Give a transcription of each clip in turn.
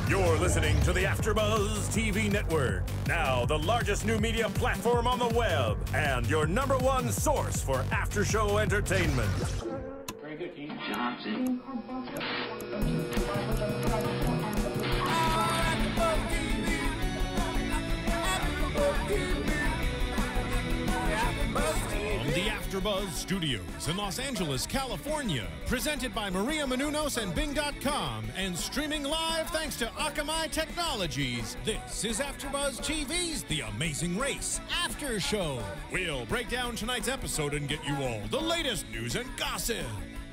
You're listening to the AfterBuzz TV network, now the largest new media platform on the web, and your #1 source for after-show entertainment. Very good, Dean Johnson. From the AfterBuzz Studios in Los Angeles, California, presented by Maria Menounos and Bing.com, and streaming live thanks to Akamai Technologies. This is AfterBuzz TV's The Amazing Race After Show. We'll break down tonight's episode and get you all the latest news and gossip.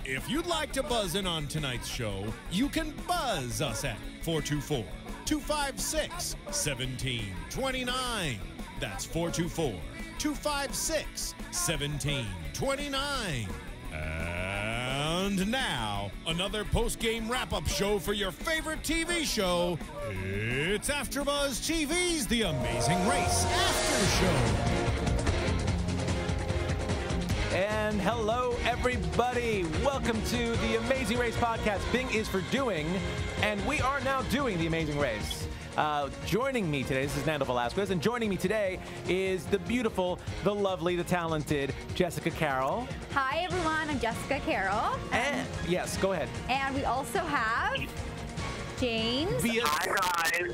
If you'd like to buzz in on tonight's show, you can buzz us at 424-256-1729. That's 424-256-1729. And now, another post-game wrap-up show for your favorite TV show. It's AfterBuzz TV's The Amazing Race After Show. And hello, everybody. Welcome to the Amazing Race podcast. Bing is for doing, and we are now doing the Amazing Race. Joining me today, this is Nando Velasquez, and joining me today is the beautiful, the lovely, the talented Jessica Carroll. Hi, everyone. I'm Jessica Carroll. And yes, go ahead. And we also have James. Hi, guys.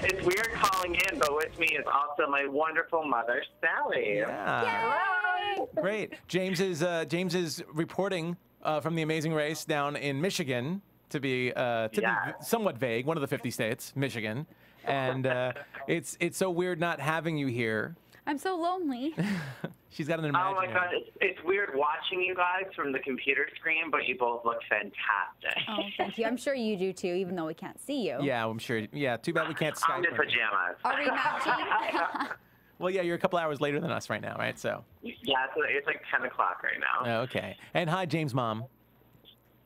It's weird calling in, but with me is also my wonderful mother, Sally. Yeah. Yay! Great. James is reporting from the Amazing Race down in Michigan. To be somewhat vague, one of the 50 states, Michigan, and it's so weird not having you here. I'm so lonely. She's got an imaginary. Oh my God, it's weird watching you guys from the computer screen, but you both look fantastic. Oh, thank you. I'm sure you do too, even though we can't see you. Yeah, I'm sure. Yeah, too bad we can't Skype. I'm in pajamas. Are we matching? Well, yeah, you're a couple hours later than us right now, right? So. Yeah, it's like 10 o'clock right now. Okay. And hi, James' mom.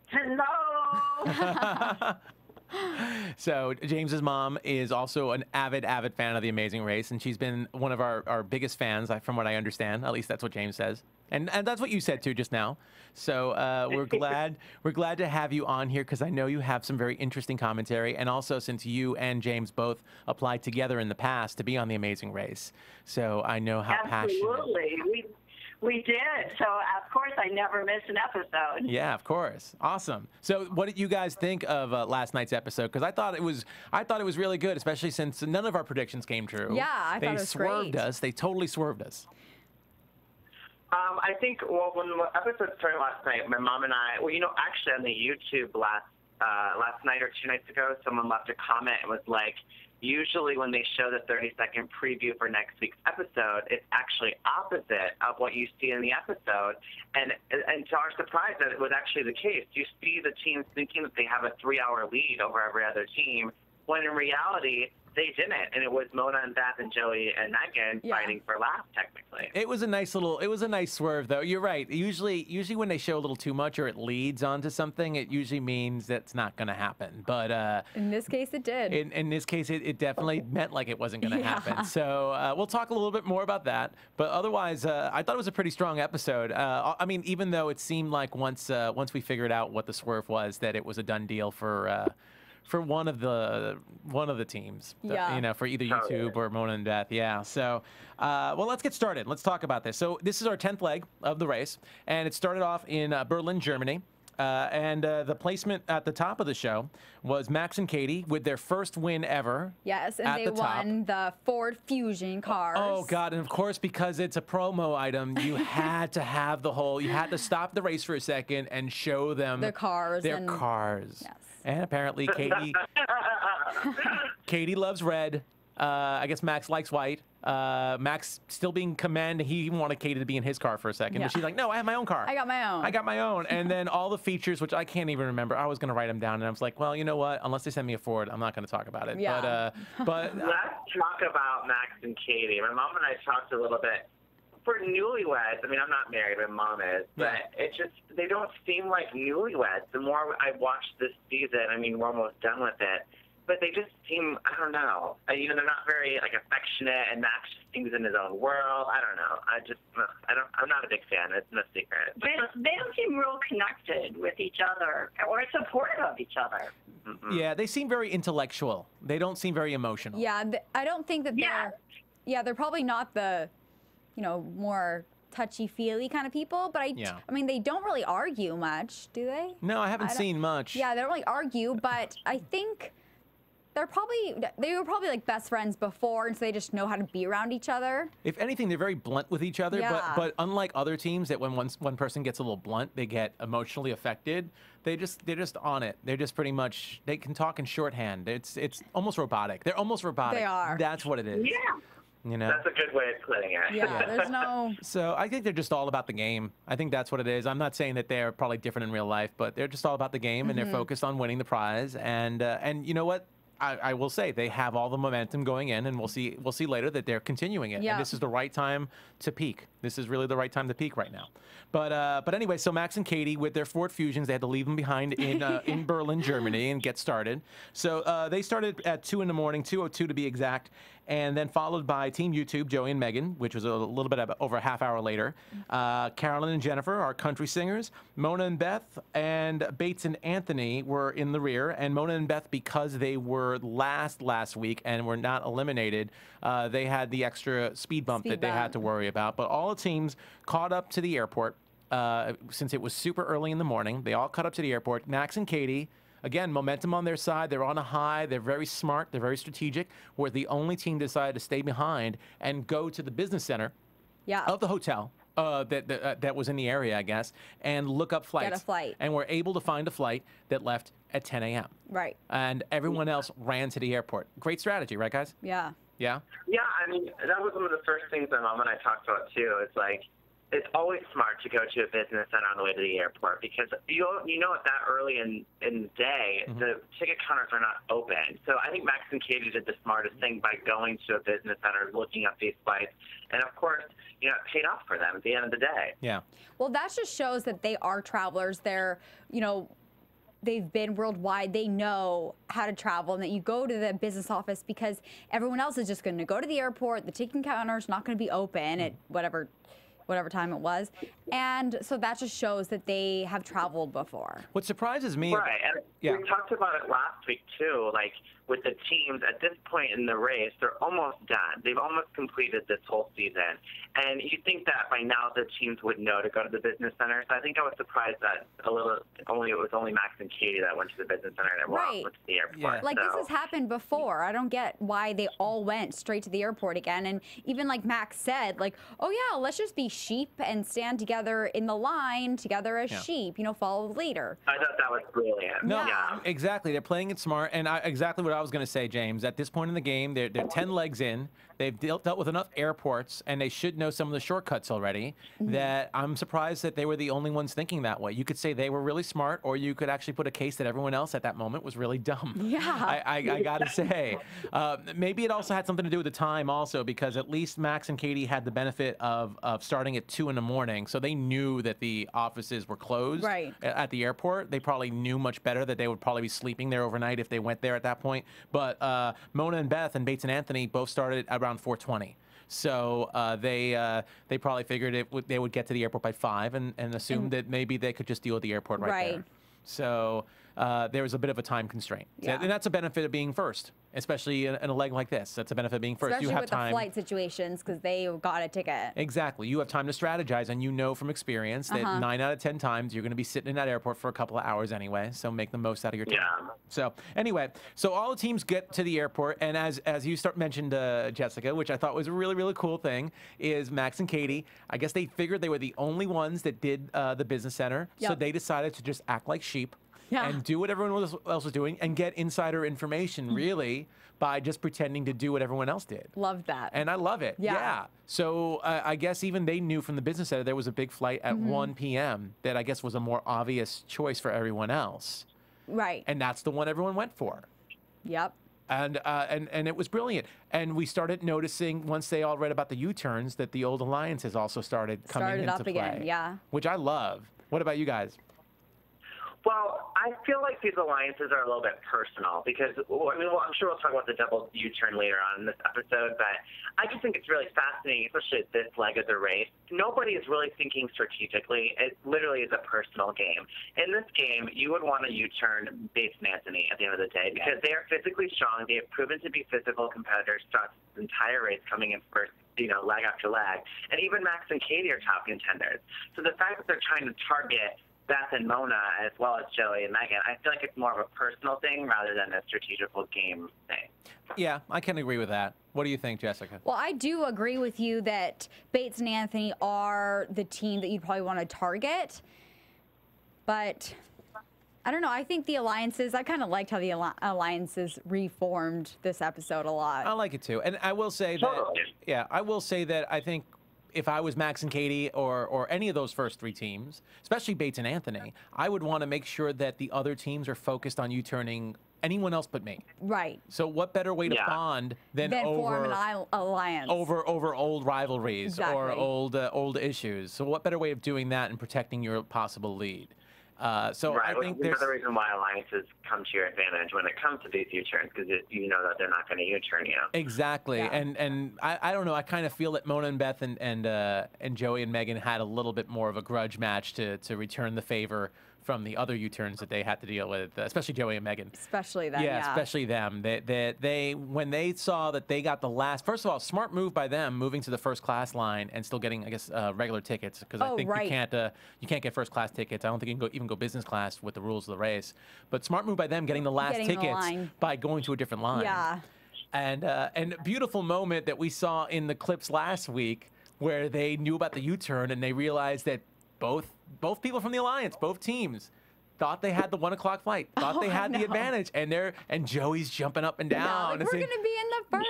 Hello. So James's mom is also an avid fan of The Amazing Race, and she's been one of our biggest fans, from what I understand. At least that's what James says, and that's what you said too just now. So we're glad to have you on here because I know you have some very interesting commentary, and also since you and James both applied together in the past to be on The Amazing Race, so I know how passionate. Absolutely. We did. So, of course, I never missed an episode. Yeah, of course. Awesome. So what did you guys think of last night's episode? Because I thought it was really good, especially since none of our predictions came true. Yeah, I thought it was great. They swerved us. They totally swerved us. I think, well, when the episode started last night, my mom and I, actually on the YouTube last night or 2 nights ago, someone left a comment and was like, usually when they show the 30-second preview for next week's episode, it's actually opposite of what you see in the episode. And to our surprise, that it was actually the case. You see the teams thinking that they have a 3-hour lead over every other team, when in reality, they didn't, and it was Mona and Beth and Joey and Megan fighting for last, technically. It was a nice swerve, though. You're right. Usually when they show a little too much or it leads onto something, it usually means that's not going to happen. But in this case, it did. In this case, it definitely meant like it wasn't going to happen. So we'll talk a little bit more about that. But otherwise, I thought it was a pretty strong episode. I mean, even though it seemed like once we figured out what the swerve was, that it was a done deal for one of the teams, for either YouTube or Mona and Beth. Yeah. So, well, let's get started. Let's talk about this. So this is our 10th leg of the race, and it started off in Berlin, Germany. And the placement at the top of the show was Max and Katie with their first win ever. Yes, and they won the Ford Fusion cars. Oh, God. And, of course, because it's a promo item, you had to have you had to stop the race for a second and show them their cars. Yes. And apparently Katie loves red. I guess Max likes white. Max still being commanded. He even wanted Katie to be in his car for a second. But she's like, no, I have my own car. I got my own. And then all the features, which I can't even remember. I was going to write them down. And I was like, well, you know what? Unless they send me a Ford, I'm not going to talk about it. Yeah. But let's talk about Max and Katie. My mom and I talked a little bit. For newlyweds, I mean, I'm not married, my mom is, but it's just, they don't seem like newlyweds. The more I watch this season, I mean, we're almost done with it, but they just seem, I don't know, they're not very, affectionate, and Max just seems in his own world. I don't know. I'm not a big fan. It's no secret. They don't seem real connected with each other or supportive of each other. Yeah, they seem very intellectual. They don't seem very emotional. Yeah, I don't think that they're probably not the, more touchy-feely kind of people, but I mean, they don't really argue much, do they? No, I haven't seen much. Yeah, they don't really argue, but I think they were probably like best friends before, and so they just know how to be around each other. If anything, they're very blunt with each other, but unlike other teams that when one person gets a little blunt, they get emotionally affected. They're just on it. They're just pretty much, they can talk in shorthand. It's almost robotic. They're almost robotic. They are. That's what it is. Yeah. That's a good way of putting it. Yeah, there's no... So I think they're just all about the game. I think that's what it is. I'm not saying that they're probably different in real life, but they're just all about the game, and they're focused on winning the prize. And you know what? I will say they have all the momentum going in, and we'll see later that they're continuing it. Yeah. And this is the right time to peak. This is really the right time to peak right now. But anyway, so Max and Katie with their Ford Fusions, they had to leave them behind in Berlin, Germany, and get started. So they started at 2 in the morning, 2:02 to be exact, and then followed by Team YouTube, Joey and Megan, which was a little bit over a half hour later. Carolyn and Jennifer, our country singers. Mona and Beth and Bates and Anthony were in the rear. And Mona and Beth, because they were last week and were not eliminated, they had the extra speed bump that they had to worry about. But all the teams caught up to the airport since it was super early in the morning. They all caught up to the airport. Max and Katie, again, momentum on their side. They're on a high. They're very smart. They're very strategic. We're the only team decided to stay behind and go to the business center of the hotel that was in the area, I guess, and look up flights. Get a flight. And we're able to find a flight that left at 10 a.m. Right. And everyone else ran to the airport. Great strategy, right, guys? Yeah. Yeah? Yeah, I mean, that was one of the first things my mom and I talked about, too. It's like, it's always smart to go to a business center on the way to the airport because you know at that early in the day, the ticket counters are not open. So I think Max and Katie did the smartest thing by going to a business center, looking up these flights. And, of course, it paid off for them at the end of the day. Yeah. Well, that just shows that they are travelers. They're, they've been worldwide. They know how to travel, and that you go to the business office because everyone else is just going to go to the airport. The ticket counter's not going to be open at whatever time it was. And so that just shows that they have traveled before. What surprises me... Right, and we talked about it last week, too, like with the teams, at this point in the race, they're almost done. They've almost completed this whole season. And you'd think that by now the teams would know to go to the business center. So I think I was surprised that it was only Max and Katie that went to the business center and everyone else went to the airport. Yeah. Like, this has happened before. I don't get why they all went straight to the airport again. And even like Max said, like, oh yeah, let's just be sheep and stand together in the line together as sheep, follow the leader. I thought that was brilliant. No, exactly. They're playing it smart. And exactly what I was going to say, James. At this point in the game, they're 10 legs in. They've dealt with enough airports, and they should know some of the shortcuts already, that I'm surprised that they were the only ones thinking that way. You could say they were really smart, or you could actually put a case that everyone else at that moment was really dumb. Yeah. I got to say. Maybe it also had something to do with the time also, because at least Max and Katie had the benefit of starting at 2 in the morning, so they knew that the offices were closed at the airport. They probably knew much better that they would probably be sleeping there overnight if they went there at that point. But Mona and Beth and Bates and Anthony both started around 4:20. So they probably figured they would get to the airport by 5 and assumed that maybe they could just deal with the airport right there. So there was a bit of a time constraint. Yeah. And that's a benefit of being first, especially in a leg like this. That's a benefit of being first. Especially you have with time. the flight situations, because they got a ticket. Exactly. You have time to strategize, and you know from experience that 9 out of 10 times you're going to be sitting in that airport for a couple of hours anyway, so make the most out of your time. Yeah. So anyway, so all the teams get to the airport, and as you mentioned, Jessica, which I thought was a really, really cool thing, is Max and Katie, I guess they figured they were the only ones that did the business center, so they decided to just act like sheep. And do what everyone else was doing and get insider information, really, by just pretending to do what everyone else did. Love that. And I love it. Yeah. So I guess even they knew from the business center there was a big flight at 1 p.m. that I guess was a more obvious choice for everyone else. Right. And that's the one everyone went for. Yep. And it was brilliant. And we started noticing, once they all read about the U-turns, that the old alliances also started coming into up play. again, yeah. Which I love. What about you guys? Well, I feel like these alliances are a little bit personal because, I'm sure we'll talk about the double U-turn later on in this episode, but I just think it's really fascinating, especially at this leg of the race. Nobody is really thinking strategically. It literally is a personal game. In this game, you would want to U-turn Bates and Anthony at the end of the day because they are physically strong. They have proven to be physical competitors throughout the entire race, coming in first, leg after leg. And even Max and Katie are top contenders. So the fact that they're trying to target Beth and Mona, as well as Joey and Megan, I feel like it's more of a personal thing rather than a strategical game thing. Yeah, I can agree with that. What do you think, Jessica? Well, I do agree with you that Bates and Anthony are the team that you'd probably want to target. But I don't know. I think the alliances, I kind of liked how the alliances reformed this episode a lot. I like it too. And I will say that, I think if I was Max and Katie or any of those first three teams, especially Bates and Anthony, I would want to make sure that the other teams are focused on U-turning anyone else but me. Right. So what better way to bond than form an alliance over old rivalries or old issues? So what better way of doing that and protecting your possible lead? So I think there's another reason why alliances come to your advantage when it comes to these U-turns, because you know that they're not going to U-turn you. Exactly, Yeah. and I don't know. I kind of feel that Mona and Beth and Joey and Megan had a little bit more of a grudge match to return the favor from the other U-turns that they had to deal with, especially Joey and Megan. Especially them, Yeah, especially them. They when they saw that they got the last, first of all, smart move by them moving to the first class line and still getting, I guess, regular tickets, because I think you can't get first class tickets. I don't think you can even go business class with the rules of the race. But smart move by them getting the last tickets by going to a different line. Yeah. And a beautiful moment that we saw in the clips last week where they knew about the U-turn and they realized that both people from the alliance, both teams, thought they had the 1 o'clock flight, thought they had the advantage, and Joey's jumping up and down. Like, we're gonna be in the first.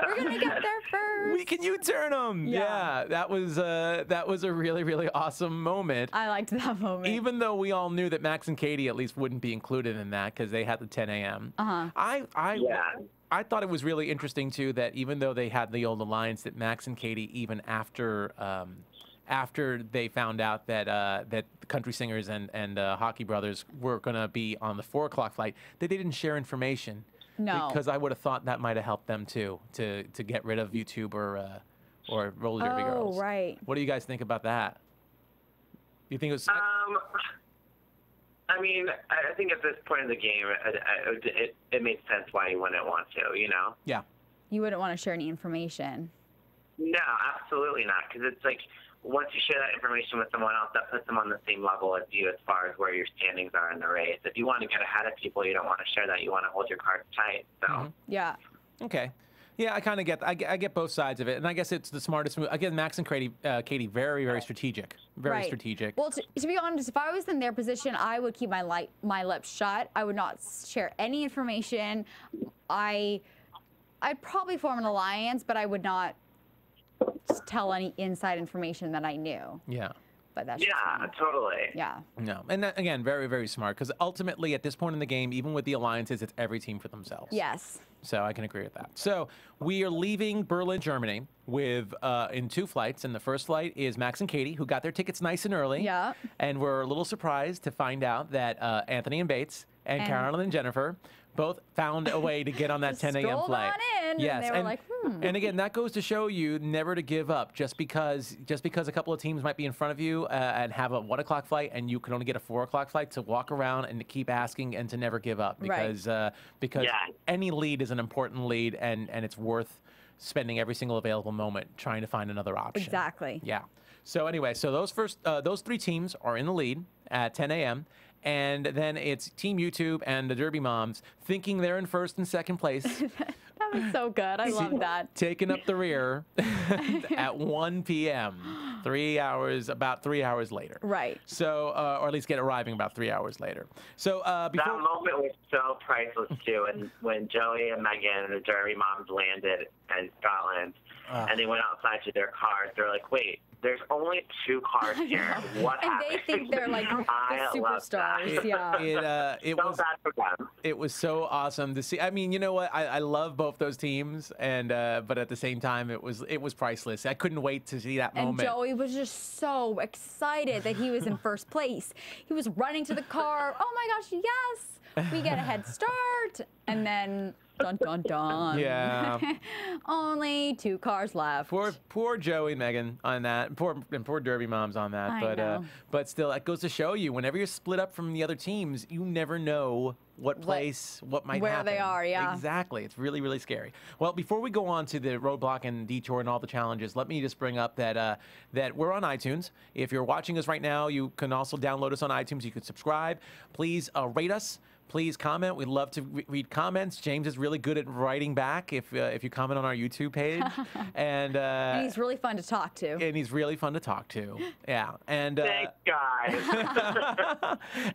We're gonna get there first. We can U-turn them. Yeah, that was a really, really awesome moment. I liked that moment. Even though we all knew that Max and Katie at least wouldn't be included in that because they had the 10 a.m. I thought it was really interesting too that even though they had the old alliance, that Max and Katie, even after they found out that the Country Singers and Hockey Brothers were going to be on the 4 o'clock flight, that they didn't share information. No. Because I would have thought that might have helped them too, to get rid of YouTube or Roller Derby Girls. Oh, right. What do you guys think about that? You think it was... I mean, I think at this point in the game, it made sense why you wouldn't want to, you know? Yeah. You wouldn't want to share any information. No, absolutely not, because it's like, once you share that information with someone else, that puts them on the same level as you as far as where your standings are in the race. If you want to get ahead of people, you don't want to share that. You want to hold your cards tight. So. Yeah. Okay. Yeah, I kind of get. I get both sides of it, and I guess it's the smartest move. Again, Max and Katie, very, very strategic. Very strategic. Well, to be honest, if I was in their position, I would keep my lips shut. I would not share any information. I'd probably form an alliance, but I would not tell any inside information that I knew. Yeah. But that's totally. Yeah. No, and that, again, very, very smart, because ultimately at this point in the game, even with the alliances, it's every team for themselves. Yes. So I can agree with that. So we are leaving Berlin, Germany, with in 2 flights, and the first flight is Max and Katie, who got their tickets nice and early. Yeah. And we're a little surprised to find out that Anthony and Bates and Carolyn and Jennifer both found a way to get on that 10 a.m. flight. On in, yes, and they were like, And again, that goes to show you never to give up. Just because a couple of teams might be in front of you and have a 1 o'clock flight, and you can only get a 4 o'clock flight, to walk around and to keep asking and to never give up, because any lead is an important lead, and it's worth spending every single available moment trying to find another option. Exactly. Yeah. So anyway, so those 3 teams are in the lead at 10 a.m. And then it's Team YouTube and the Derby Moms thinking they're in first and second place. That was so good. I love that. Taking up the rear at 1 p.m. About 3 hours later. Right. So, or at least arriving about 3 hours later. So before that moment was so priceless too, and when Joey and Megan and the Derby Moms landed in Scotland, and they went outside to their cars, they're like, "Wait, there's only 2 cars here. What And happened? they think they're like the I love that. superstars. Yeah. It So was bad for them. it was so awesome to see. I mean, you know what? I love both those teams, and but at the same time, it was priceless. I couldn't wait to see that And moment. Joey was just so excited that he was in first place. He was running to the car. Oh my gosh, yes! We get a head start. And then, dun dun dun. Yeah. Only 2 cars left. Poor Joey, Megan, on that. Poor Derby moms on that. I but know. but still, that goes to show you, whenever you're split up from the other teams, you never know what might where happen. they are, yeah. Exactly. It's really, really scary. Well, before we go on to the roadblock and detour and all the challenges, let me just bring up that that we're on iTunes. If you're watching us right now, you can also download us on iTunes. You can subscribe. Please rate us. Please comment. We'd love to read comments. James is really good at writing back if you comment on our YouTube page. And He's really fun to talk to. and he's really fun to talk to. Yeah. And Thanks, guys.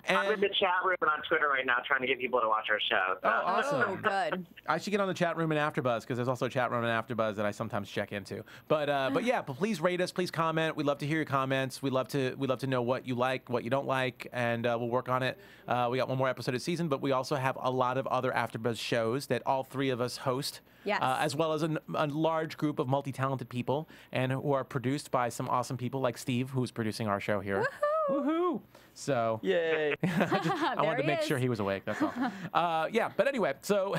I'm in the chat room and on Twitter right now trying to get people to watch our show. So. Oh, awesome. Oh, good. I should get on the chat room and AfterBuzz, because there's also a chat room and AfterBuzz that I sometimes check into. But yeah, but please rate us, please comment. We'd love to hear your comments. We'd love to know what you like, what you don't like, and we'll work on it. We got one more episode of season, but we also have a lot of other AfterBuzz shows that all 3 of us host. Yes. As well as a large group of multi-talented people, and who are produced by some awesome people like Steve, who's producing our show here. Woohoo! So, Yay. I wanted to he make is. sure he was awake. That's all. Yeah, but anyway, so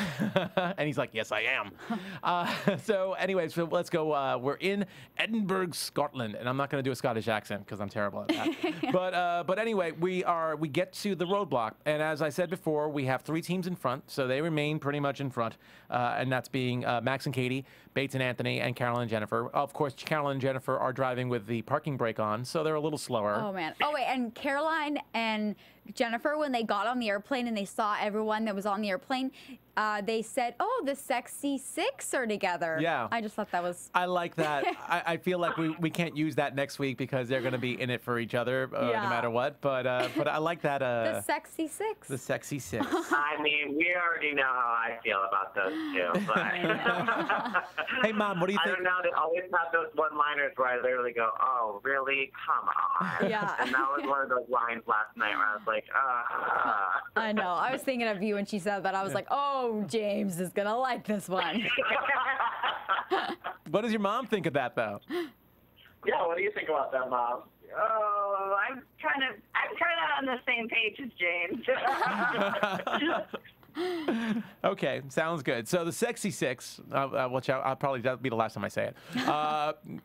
and he's like, "Yes, I am." So, anyway, so let's go. We're in Edinburgh, Scotland, and I'm not going to do a Scottish accent because I'm terrible at that. But anyway, we get to the roadblock, and as I said before, we have 3 teams in front, so they remain pretty much in front, and that's being Max and Katie, Bates and Anthony, and Carolyn and Jennifer. Of course, Carolyn and Jennifer are driving with the parking brake on, so they're a little slower. Oh, man. Oh, wait. And Caroline and Jennifer, when they got on the airplane and they saw everyone that was on the airplane, they said, oh, the sexy 6 are together. Yeah. I just thought that was... I like that. I feel like we can't use that next week because they're going to be in it for each other no Yeah. matter what. But I like that. the sexy 6. The sexy 6. I mean, we already know how I feel about those 2. But Hey, Mom, what do you I think? don't know. They always have those one-liners where I literally go, "Oh, really? Come on!" Yeah. And that was one of those lines last night where I was like, I know. I was thinking of you when she said that. I was like, oh, James is going to like this one. What does your mom think of that, though? Yeah. What do you think about that, Mom? Oh, I'm kind of on the same page as James. Okay, sounds good. So the sexy 6, which I'll probably that'll be the last time I say it.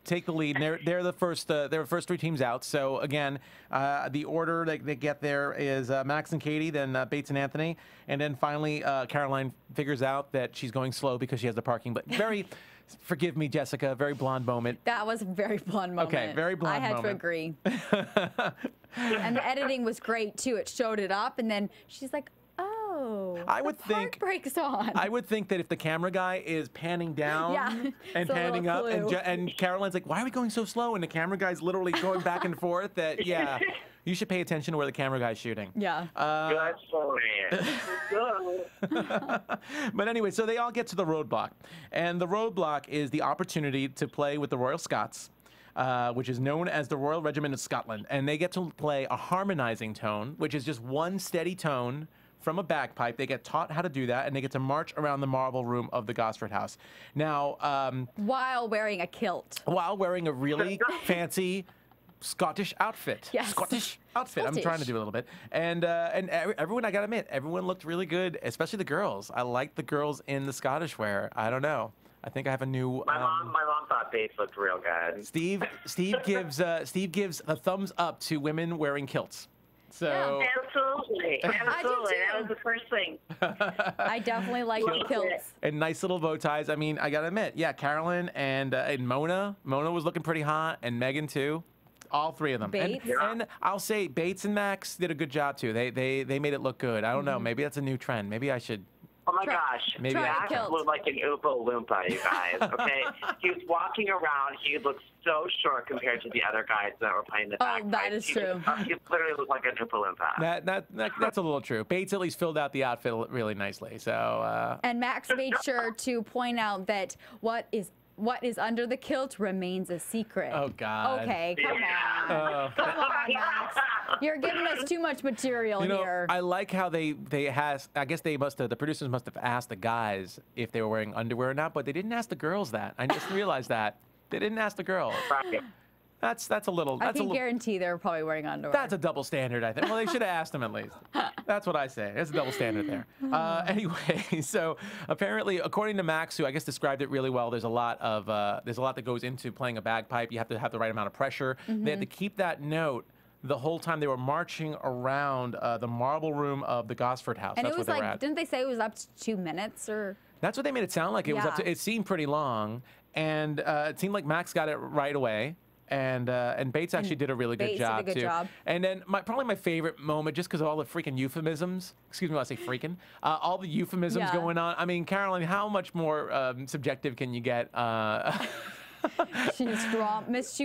Take the lead. They're the first. They're the first 3 teams out. So again, the order they get there is Max and Katie, then Bates and Anthony, and then finally Caroline figures out that she's going slow because she has the parking. But very, forgive me, Jessica, very blonde moment. That was a very blonde moment. Okay, very blonde I had to moment. agree. And the editing was great, too. It showed it up, and then she's like, oh, I would the think- park brakes on. I would think that if the camera guy is panning down Yeah, and it's a panning little up, and, clue. and Caroline's like, why are we going so slow? And the camera guy's literally going back and forth, that, yeah, you should pay attention to where the camera guy's shooting. Yeah. Good for you. But anyway, so they all get to the roadblock. And the roadblock is the opportunity to play with the Royal Scots, which is known as the Royal Regiment of Scotland. And they get to play a harmonizing tone, which is just one steady tone from a bagpipe. They get taught how to do that, and they get to march around the marble room of the Gosford House. Now, While wearing a kilt. while wearing a really fancy Scottish outfit. Yes. Scottish outfit. I'm trying to do a little bit. And everyone, I gotta admit, everyone looked really good, especially the girls. I like the girls in the Scottish wear. I don't know. I think I have a new. My mom thought Bates looked real good. Steve gives a thumbs up to women wearing kilts. So Absolutely. Absolutely. too. That was the first thing. I definitely like the kilts. and nice little bow ties. I mean, I gotta admit, yeah, Carolyn and Mona was looking pretty hot, and Megan too. All 3 of them. Bates? And I'll say Bates and Max did a good job too. They made it look good. I don't know. Maybe that's a new trend. Maybe I should. Oh my Try- gosh, Maybe try I a Max kilt. looked like an Oompa Loompa, you guys. Okay, he was walking around. He looked so short compared to the other guys that were playing the bagpipes. that is true. He literally looked like an Oompa Loompa. That's a little true. Bates at least filled out the outfit really nicely. So And Max made sure to point out that what is what is under the kilt remains a secret. Oh, God. Okay, come on. Come on, Max. You're giving us too much material here. I like how they asked, I guess the producers must have asked the guys if they were wearing underwear or not, but they didn't ask the girls that. I just realized that. They didn't ask the girls. That's a little. I can guarantee they're probably wearing underwear. That's a double standard, I think. Well, they should have asked them at least. That's what I say. There's a double standard there. Anyway, so apparently, according to Max, who I guess described it really well, there's a lot that goes into playing a bagpipe. You have to have the right amount of pressure. They had to keep that note the whole time they were marching around the marble room of the Gosford House. And That's it was what they were at. didn't they say it was up to 2 minutes or? That's what they made it sound like. It was up to. It seemed pretty long, and it seemed like Max got it right away. And Bates actually did a really good job, too. And then probably my favorite moment, just because of all the freaking euphemisms, excuse me when I say freaking, all the euphemisms going on. I mean, Caroline, how much more subjective can you get? She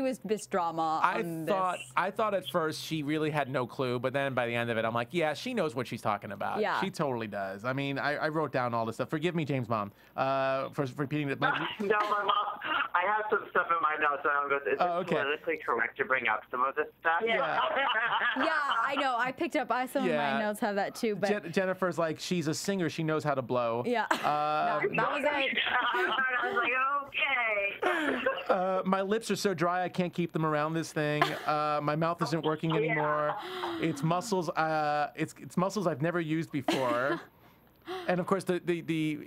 was Miss Drama on I thought at first she really had no clue, but then by the end of it, I'm like, yeah, she knows what she's talking about. Yeah. She totally does. I mean, I wrote down all this stuff. Forgive me, James' mom, for repeating it. No, my mom. I have some stuff in my notes, and I'm going. Is it politically correct to bring up some of this stuff? Yeah, I know. I picked up. Some of my notes have that too. But Jennifer's like, she's a singer. She knows how to blow. Yeah. That was it. I was like, okay. My lips are so dry I can't keep them around this thing. My mouth isn't working anymore. It's muscles. It's muscles I've never used before. And of course, the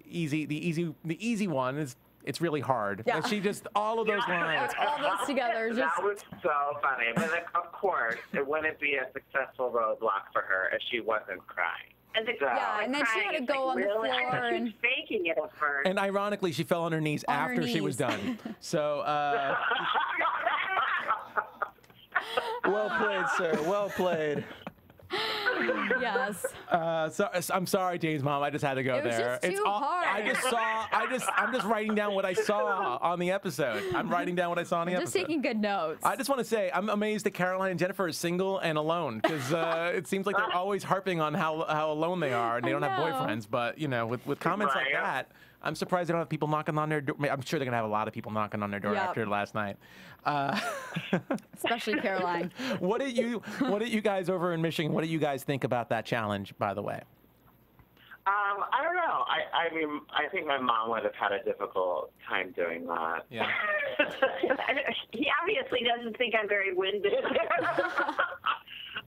easy one is. It's really hard. Yeah. She just, all of those lines. All those together. That was so funny. But of course, it wouldn't be a successful roadblock for her if she wasn't crying. And and then she had to go on the floor and faking it at first. And ironically, she fell on her knees after she was done. So, well played, sir. Well played. Yes. I'm sorry, James' mom. I just had to go there. Just too hard. I'm just writing down what I saw on the episode. I'm writing down what I saw on the episode. Just taking good notes. I just want to say I'm amazed that Caroline and Jennifer are single and alone because it seems like they're always harping on how alone they are and they don't have boyfriends. But with comments like that, I'm surprised they don't have people knocking on their door. I'm sure they're gonna have a lot of people knocking on their door after last night. Especially Caroline. What did you guys over in Michigan? What do you guys think about that challenge? By the way. I don't know. I mean, I think my mom would have had a difficult time doing that. Yeah. He obviously doesn't think I'm very winded.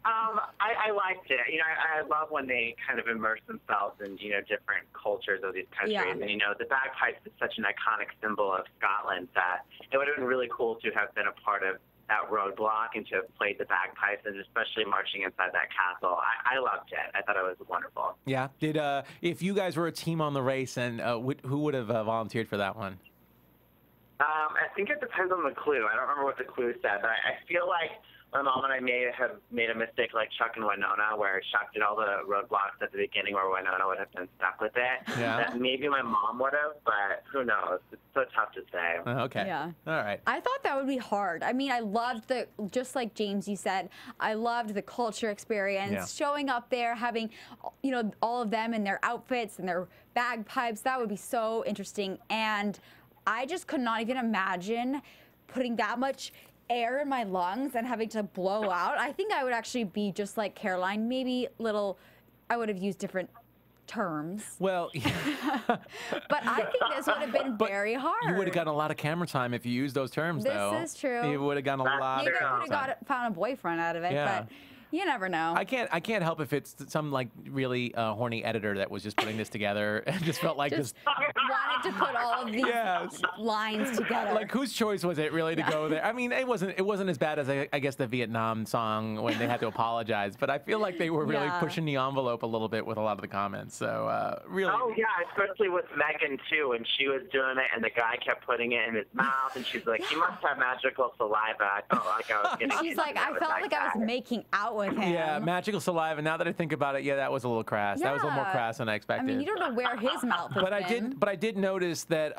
I liked it. I love when they kind of immerse themselves in, different cultures of these countries. Yeah. And, the bagpipes is such an iconic symbol of Scotland that it would have been really cool to have been a part of that roadblock and to have played the bagpipes and especially marching inside that castle. I loved it. I thought it was wonderful. Yeah. If you guys were a team on the race, and who would have volunteered for that one? I think it depends on the clue. I don't remember what the clue said, but I feel like my mom and I may have made a mistake like Chuck and Winona, where Chuck did all the roadblocks at the beginning where Winona would have been stuck with it. Yeah. That maybe my mom would have, but who knows? It's so tough to say. Okay. Yeah. All right. I thought that would be hard. I mean, I loved just like James, you said, I loved the culture experience, showing up there, having, all of them in their outfits and their bagpipes. That would be so interesting. And I just could not even imagine putting that much air in my lungs and having to blow out. I think I would actually be just like Caroline, maybe I would have used different terms. Well, but I think this would have been very hard. You would have gotten a lot of camera time if you used those terms, though. This is true. You would have gotten a lot Maybe of I camera would time. have found a boyfriend out of it, but you never know. I can't help if it's some like really horny editor that was just putting this together and just felt like just wanted to put all of these lines together. Like, whose choice was it really to go there? I mean, it wasn't as bad as I guess the Vietnam song when they had to apologize, but I feel like they were really pushing the envelope a little bit with a lot of the comments. So really. Oh yeah, especially with Megan too, when she was doing it and the guy kept putting it in his mouth, and she's like, "He must have magical saliva." I felt like I was getting. She's like, I felt like I was making out with him. Yeah, magical saliva. Now that I think about it, that was a little crass. That was a little more crass than I expected. I mean, you don't know where his mouth has been. But I did notice that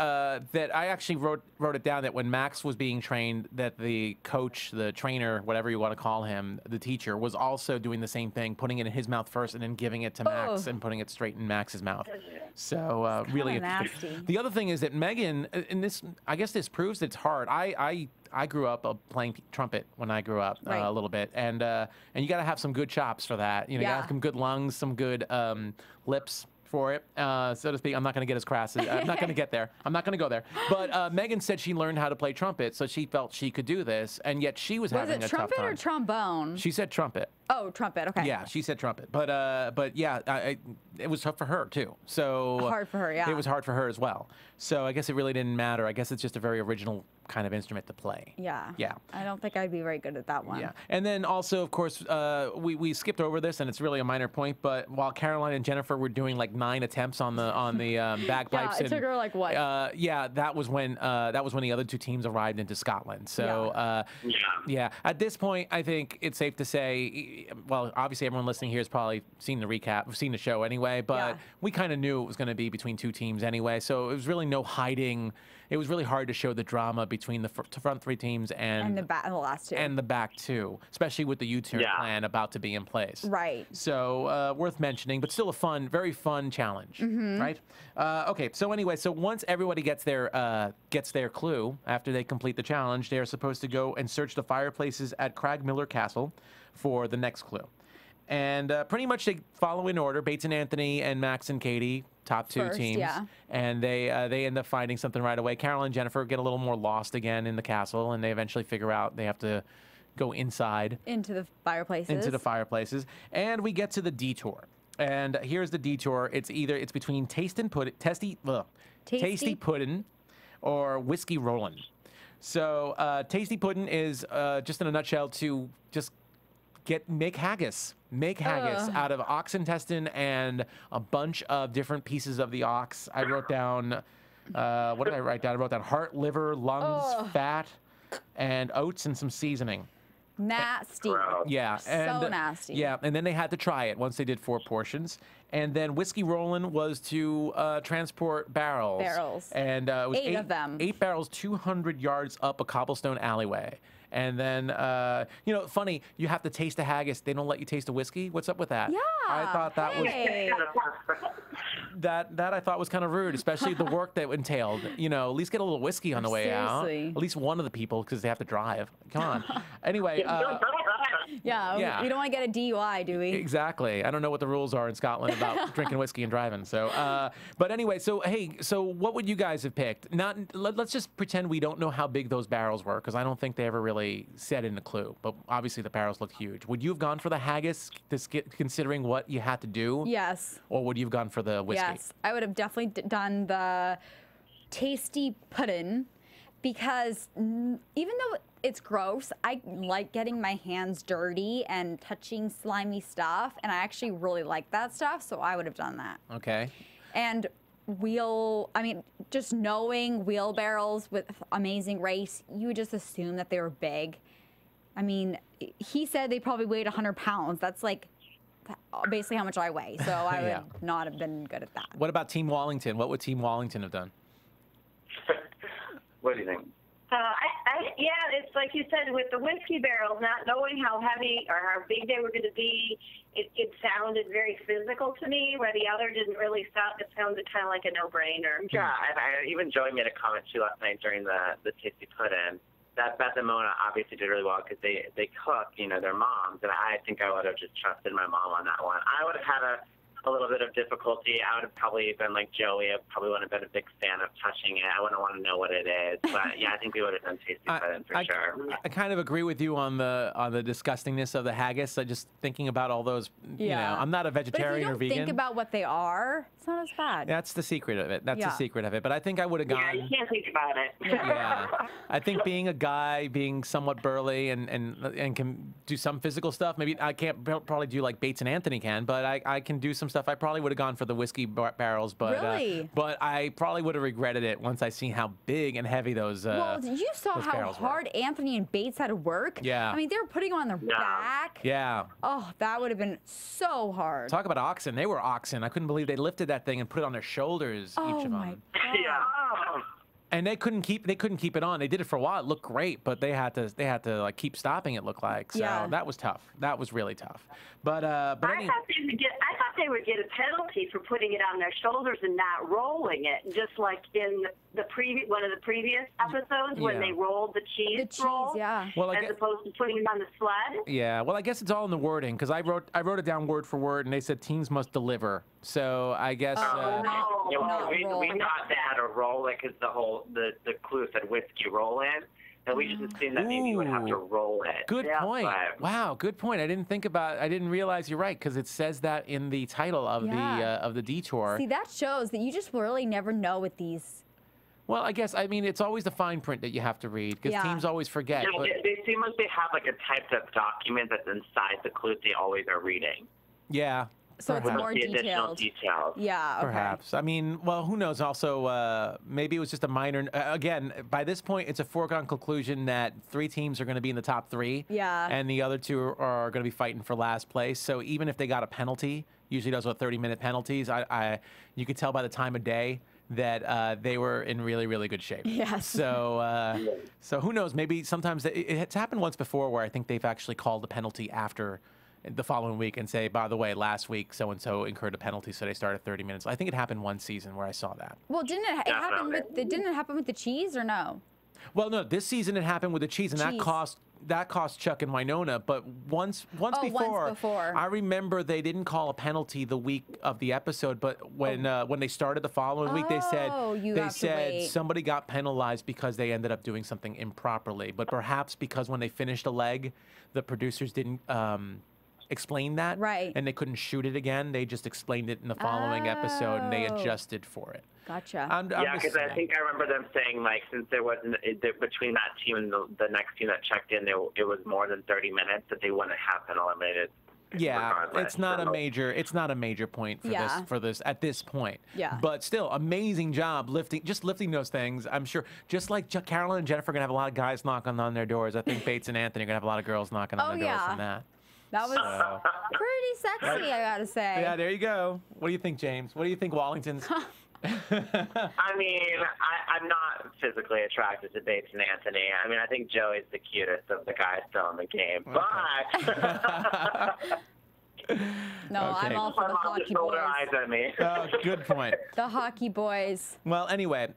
that I actually wrote it down that when Max was being trained, that the coach, the trainer, whatever you want to call him, the teacher, was also doing the same thing, putting it in his mouth first and then giving it to Max and putting it straight in Max's mouth. So really kinda interesting. nasty. The other thing is that Megan, and this, I guess this proves that it's hard. I grew up playing trumpet when I grew up Right. a little bit, and you got to have some good chops for that. You know, you got to Yeah. have some good lungs, some good lips for it, so to speak. I'm not going to get as crass. I'm not going to get there. I'm not going to go there. But Megan said she learned how to play trumpet, so she felt she could do this, and yet she was having Was it a tough trumpet time. or trombone? She said trumpet. Oh, trumpet. Okay. Yeah, she said trumpet, but yeah, it was tough for her too. So Hard for her, yeah. It was hard for her as well. So I guess it really didn't matter. I guess it's just a very original kind of instrument to play. Yeah. Yeah. I don't think I'd be very good at that one. Yeah, and then also, of course, we skipped over this, and it's really a minor point. But while Caroline and Jennifer were doing like 9 attempts on the bagpipes, Yeah, it took her like what? yeah, that was when the other 2 teams arrived into Scotland. So yeah, at this point, I think it's safe to say, well, obviously everyone listening here has probably seen the recap, seen the show anyway. But Yeah. we kind of knew it was going to be between 2 teams anyway, so it was really no hiding. It was really hard to show the drama between the front 3 teams And the last 2. and the back 2, especially with the U-turn plan about to be in place. Right. So worth mentioning, but still a very fun challenge, right? Okay. So anyway, so once everybody gets their clue after they complete the challenge, they are supposed to go and search the fireplaces at Cragmiller Castle for the next clue. And pretty much they follow in order. Bates and Anthony and Max and Katie, top 2 First, teams. yeah. And they end up finding something right away. Carol and Jennifer get a little more lost again in the castle, and they eventually figure out they have to go inside. Into the fireplaces. Into the fireplaces. And we get to the Detour. And here's the Detour. It's between tasty pudding or whiskey rollin'. So tasty pudding is just in a nutshell to just make haggis. Make haggis out of ox intestine and a bunch of different pieces of the ox. I wrote down, what did I write down? I wrote down heart, liver, lungs, fat, and oats and some seasoning. Nasty. Yeah. And, So nasty. Yeah, and then they had to try it once they did 4 portions. And then whiskey rollin' was to transport barrels. Barrels. And it was 8 of them. 8 barrels, 200 yards up a cobblestone alleyway. And then, funny, you have to taste a haggis. They don't let you taste a whiskey. What's up with that? Yeah. I thought that Hey. that I thought was kind of rude, especially the work that entailed. You know, at least get a little whiskey on the way out. Seriously. At least one of the people, because they have to drive. Come on. Anyway. Yeah. Yeah. We don't want to get a DUI, do we? Exactly. I don't know what the rules are in Scotland about drinking whiskey and driving. So, but anyway, so hey, so what would you guys have picked? Let's just pretend we don't know how big those barrels were, because I don't think they ever really said in the clue. But obviously the barrels looked huge. Would you have gone for the haggis, considering what you had to do? Yes. Or would you have gone for the whiskey? Yes. I would have definitely done the tasty pudding, because even though it's gross, I like getting my hands dirty and touching slimy stuff, and I actually really like that stuff, so I would have done that. Okay. And just knowing wheelbarrows with Amazing Race, you would just assume that they were big. I mean, he said they probably weighed 100 pounds. That's like basically how much I weigh, so I Yeah. would not have been good at that. What about Team Wallington? What would Team Wallington have done? What do you think? Yeah, it's like you said with the whiskey barrels, not knowing how heavy or how big they were going to be, it sounded very physical to me, where the other didn't really sound. It sounded kind of like a no-brainer. Yeah, even Joey made a comment too last night during the tasty pudding. That Beth and Mona obviously did really well because they cook, they're moms, and I think I would have just trusted my mom on that one. I would have had a little bit of difficulty. I would have probably been like Joey. I probably wouldn't have been a big fan of touching it. I wouldn't want to know what it is. But yeah, I think we would have done tasty pudding for sure. I kind of agree with you on the disgustingness of the haggis. Just thinking about all those, I'm not a But if you vegetarian or don't vegan. think about what they are, it's not as bad. That's the secret of it. That's the Yeah. secret of it. But I think I would have gone. Yeah, you can't think about it. Yeah, I think being a guy, being somewhat burly and can do some physical stuff. Maybe I can't probably do like Bates and Anthony can, but I can do some stuff. I probably would have gone for the whiskey barrels, but Really? But I probably would have regretted it once I seen how big and heavy those. Well, you saw those how barrels were. hard Anthony and Bates had to work. Yeah. I mean, they were putting them on their back. Yeah. Oh, that would have been so hard. Talk about oxen. They were oxen. I couldn't believe they lifted that thing and put it on their shoulders, oh each of my them. God. Yeah. And they couldn't keep it on. They did it for a while. It looked great, but they had to like keep stopping. It looked like so Yeah. that was tough. That was really tough. But I anyway. thought they would get a penalty for putting it on their shoulders and not rolling it, just like in the one of the previous episodes when they rolled the cheese roll, Well, as opposed to putting it on the sled. Yeah, well, I guess it's all in the wording because I wrote it down word for word, and they said teams must deliver. So I guess. We thought they had to roll it because the clue said whiskey roll in. And we just assumed that maybe you would have to roll it. Good point. But, Wow, good point. I didn't realize you're right because it says that in the title of the Detour. See, that shows that you just really never know with these. Well, I guess it's always the fine print that you have to read because teams always forget. Yeah, they seem like they have like a typed up document that's inside the clues they always are reading. Yeah. So it's more the additional detailed. details. Yeah, okay. Perhaps. I mean, well, who knows? Also, maybe it was just a minor. Again, by this point, it's a foregone conclusion that 3 teams are going to be in the top 3. Yeah. And the other 2 are going to be fighting for last place. So even if they got a penalty, usually those are 30-minute penalties, you could tell by the time of day that they were in really, really good shape. Yes. So, so who knows? Maybe sometimes it's happened once before where I think they've actually called the penalty after the following week and say, by the way, last week so-and-so incurred a penalty, so they started 30 minutes. I think it happened one season where I saw that. Well, didn't it happen with the cheese or no? Well, no, this season it happened with the cheese, and that cost Chuck and Winona. But once before, I remember they didn't call a penalty the week of the episode, but when they started the following week, they said somebody got penalized because they ended up doing something improperly. But perhaps because when they finished a leg, the producers didn't explain that, right? And they couldn't shoot it again. They just explained it in the following episode, and they adjusted for it. Gotcha. Yeah, because I think I remember them saying, like, since there wasn't between that team and the next team that checked in, it was more than 30 minutes that they wouldn't have been eliminated. Yeah, it's not a major point for this at this point. Yeah. But still, amazing job lifting those things. I'm sure, just like Carroll and Jennifer are gonna have a lot of guys knocking on their doors. I think Bates and Anthony are gonna have a lot of girls knocking on their doors from that. That was pretty sexy, I gotta say. Yeah, there you go. What do you think, James? What do you think, Wallington's? I mean, I'm not physically attracted to Bates and Anthony. I mean, I think Joey's the cutest of the guys still in the game. But no, I'm all for the hockey boys. Eyes at me. Oh, good point. The hockey boys. Well, anyway,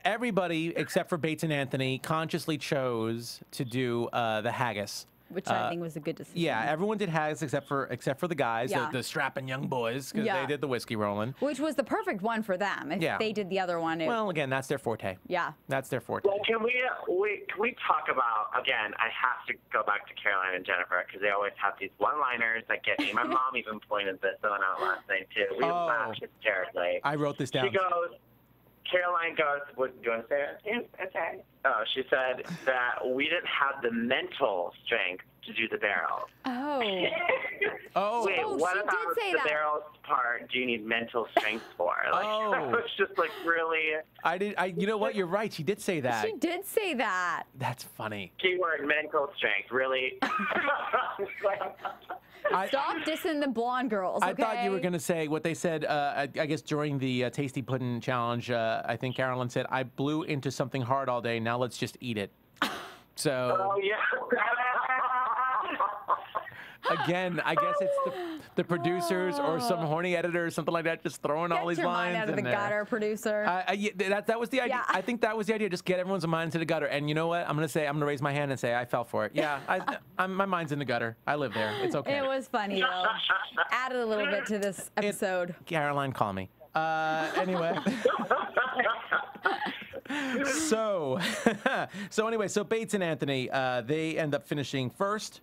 everybody except for Bates and Anthony consciously chose to do the haggis. Which I think was a good decision. Yeah, everyone did haggis except for the guys, the strapping young boys, because they did the whiskey rolling. Which was the perfect one for them. If they did the other one. Well, again, that's their forte. Yeah. That's their forte. Well, can we talk about, again, I have to go back to Caroline and Jennifer, because they always have these one-liners that get me. My mom even pointed this one out last night, too. We laughed hysterically. I wrote this down. Caroline goes, do you want to say it? Okay. Oh, she said that we didn't have the mental strength to do the barrel. Oh. Wait, what about the barrels part do you need mental strength for? Like, it was just like really. You know what? You're right. She did say that. She did say that. That's funny. Keyword mental strength. Really. Stop dissing the blonde girls, okay? I thought you were going to say what they said, I guess, during the Tasty Pudding Challenge. I think Carolyn said, I blew into something hard all day. Now let's just eat it. So. Oh, yeah. Again, I guess it's the producers or some horny editor or something like that just throwing all these lines in there. Get your mind out of the gutter, producer. That was the idea. Yeah. I think that was the idea. Just get everyone's mind into the gutter. And you know what? I'm gonna raise my hand and say I fell for it. Yeah, my mind's in the gutter. I live there. It's okay. It was funny though. Added a little bit to this episode. Caroline, call me. Anyway. So Bates and Anthony, they end up finishing first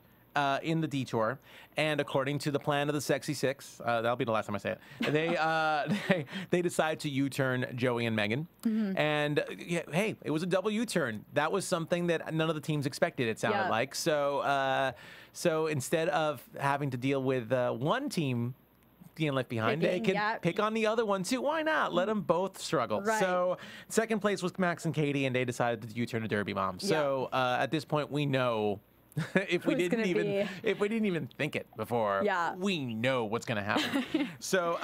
in the Detour, and according to the plan of the Sexy Six, that'll be the last time I say it. They decide to U-turn Joey and Megan, and hey, it was a double U-turn. That was something that none of the teams expected. It sounded like so. So instead of having to deal with one team being left behind, they can pick on the other one too. Why not? Let them both struggle. Right. So second place was Max and Katie, and they decided to U-turn a Derby Mom. So at this point, we know if we didn't even think it before. Yeah. We know what's going to happen. So